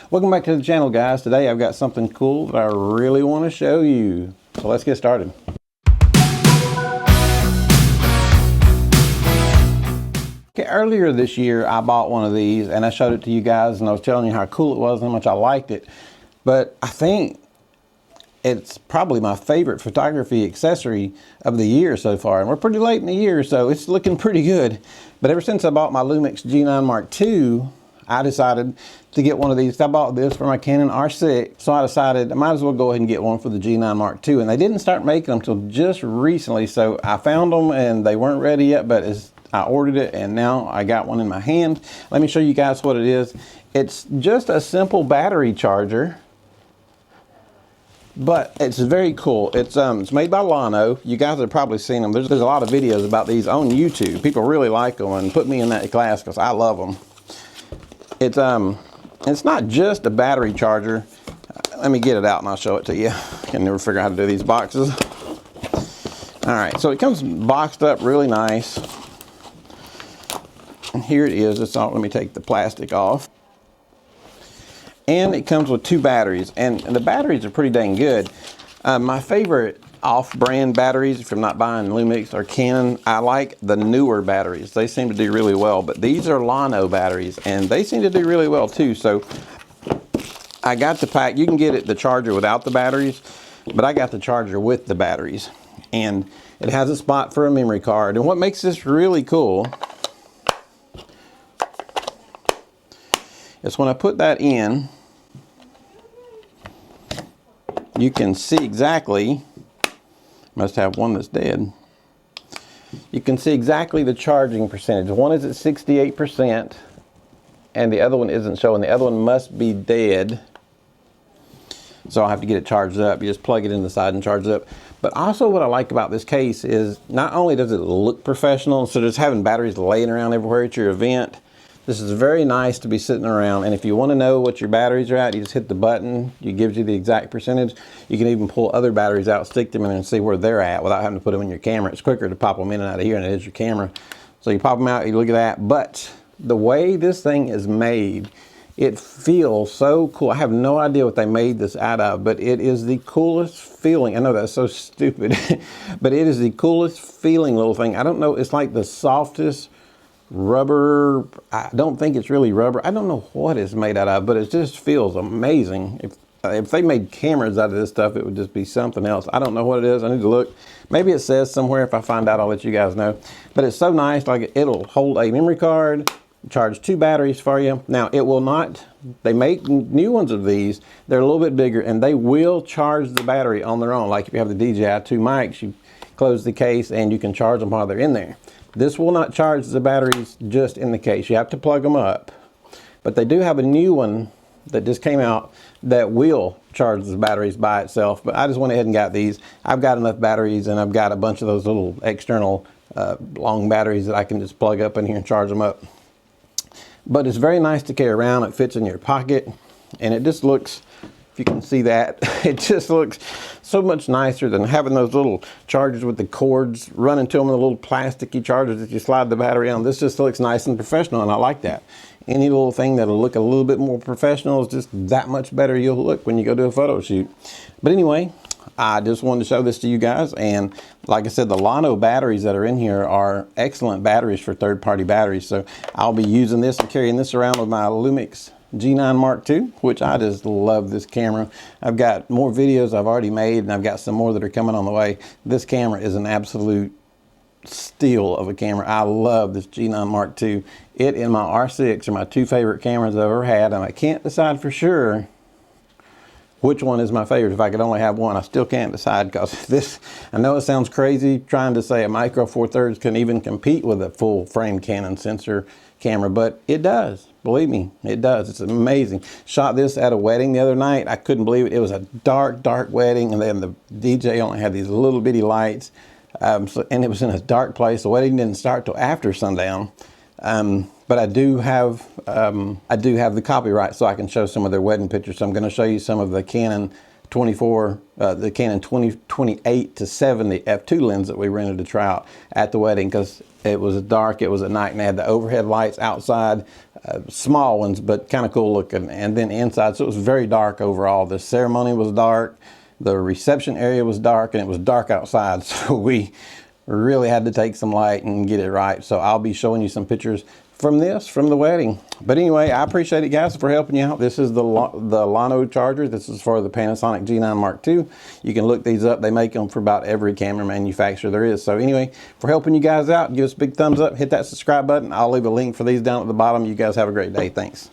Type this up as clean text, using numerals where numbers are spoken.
Welcome back to the channel, guys. Today I've got something cool that I really want to show you. So let's get started. Okay, earlier this year I bought one of these and I showed it to you guys and I was telling you how cool it was and how much I liked it. But I think it's probably my favorite photography accessory of the year so far. And we're pretty late in the year, so it's looking pretty good. But ever since I bought my Lumix G9 Mark II, I decided to get one of these. I bought this for my Canon R6, so I decided I might as well go ahead and get one for the G9 Mark II. And they didn't start making them until just recently, so I found them and they weren't ready yet, but I ordered it and now I got one in my hand. Let me show you guys what it is. It's just a simple battery charger, but it's very cool. It's made by LLANO. You guys have probably seen them. There's a lot of videos about these on YouTube. People really like them and put me in that class because I love them. It's not just a battery charger. Let me get it out and I'll show it to you. I can never figure out how to do these boxes. All right, so it comes boxed up really nice. And here it is. Let me take the plastic off. And it comes with two batteries, and the batteries are pretty dang good. My favorite off-brand batteries, if I'm not buying Lumix or Canon, I like the newer batteries. They seem to do really well, but these are LLANO batteries, and they seem to do really well too. So I got the pack. You can get the charger without the batteries, but I got the charger with the batteries. And it has a spot for a memory card. And what makes this really cool is when I put that in, you can see exactly, must have one that's dead. You can see exactly the charging percentage. One is at 68% and the other one isn't showing. The other one must be dead. So I'll have to get it charged up. You just plug it in the side and charge it up. But also what I like about this case is not only does it look professional, so just having batteries laying around everywhere at your event, this is very nice to be sitting around, and if you want to know what your batteries are at, you just hit the button. It gives you the exact percentage. You can even pull other batteries out, stick them in and see where they're at without having to put them in your camera. It's quicker to pop them in and out of here than it is your camera. So you pop them out, you look at that. But the way this thing is made, it feels so cool. I have no idea what they made this out of, but it is the coolest feeling. I know that's so stupid, but it is the coolest feeling little thing. I don't know, it's like the softest rubber. I don't think it's really rubber. I don't know what it's made out of, but it just feels amazing. If they made cameras out of this stuff, it would just be something else. I don't know what it is. I need to look. Maybe it says somewhere. If I find out, I'll let you guys know. But it's so nice. Like, it'll hold a memory card, charge two batteries for you. Now, it will not, they make new ones of these. They're a little bit bigger and they will charge the battery on their own. Like if you have the DJI 2 mics, you close the case and you can charge them while they're in there. This will not charge the batteries just in the case. You have to plug them up. But they do have a new one that just came out that will charge the batteries by itself. But I just went ahead and got these. I've got enough batteries and I've got a bunch of those little external long batteries that I can just plug up in here and charge them up. But it's very nice to carry around. It fits in your pocket and it just looks, if you can see that, it just looks so much nicer than having those little chargers with the cords running to them, the little plasticky chargers that you slide the battery on. This just looks nice and professional, and I like that. Any little thing that'll look a little bit more professional is just that much better you'll look when you go do a photo shoot. But anyway, I just wanted to show this to you guys, and like I said, the LLANO batteries that are in here are excellent batteries for third-party batteries. So I'll be using this and carrying this around with my Lumix G9 Mark II, which I just love this camera. I've got more videos I've already made and I've got some more that are coming on the way. This camera is an absolute steal of a camera. I love this G9 Mark II. It and my R6 are my two favorite cameras I've ever had, and I can't decide for sure which one is my favorite. If I could only have one, I still can't decide, because this, I know it sounds crazy trying to say a Micro Four Thirds can even compete with a full frame Canon sensor camera, but it does. Believe me, it does. It's amazing. Shot this at a wedding the other night. I couldn't believe it. It was a dark, dark wedding, and then the DJ only had these little bitty lights, and it was in a dark place. The wedding didn't start till after sundown. But I do have the copyright, so I can show some of their wedding pictures. So I'm going to show you some of the Canon 2028 to 70 f2 lens that we rented to try out at the wedding, because it was dark, it was at night, and they had the overhead lights outside small ones, but kind of cool looking. And then inside, so it was very dark overall. The ceremony was dark, the reception area was dark, and it was dark outside. So we really had to take some light and get it right. So I'll be showing you some pictures from the wedding. But anyway, I appreciate it, guys, for helping you out. This is the LLANO charger. This is for the Panasonic G9 Mark II. You can look these up. They make them for about every camera manufacturer there is. So anyway, for helping you guys out, give us a big thumbs up, hit that subscribe button. I'll leave a link for these down at the bottom. You guys have a great day. Thanks.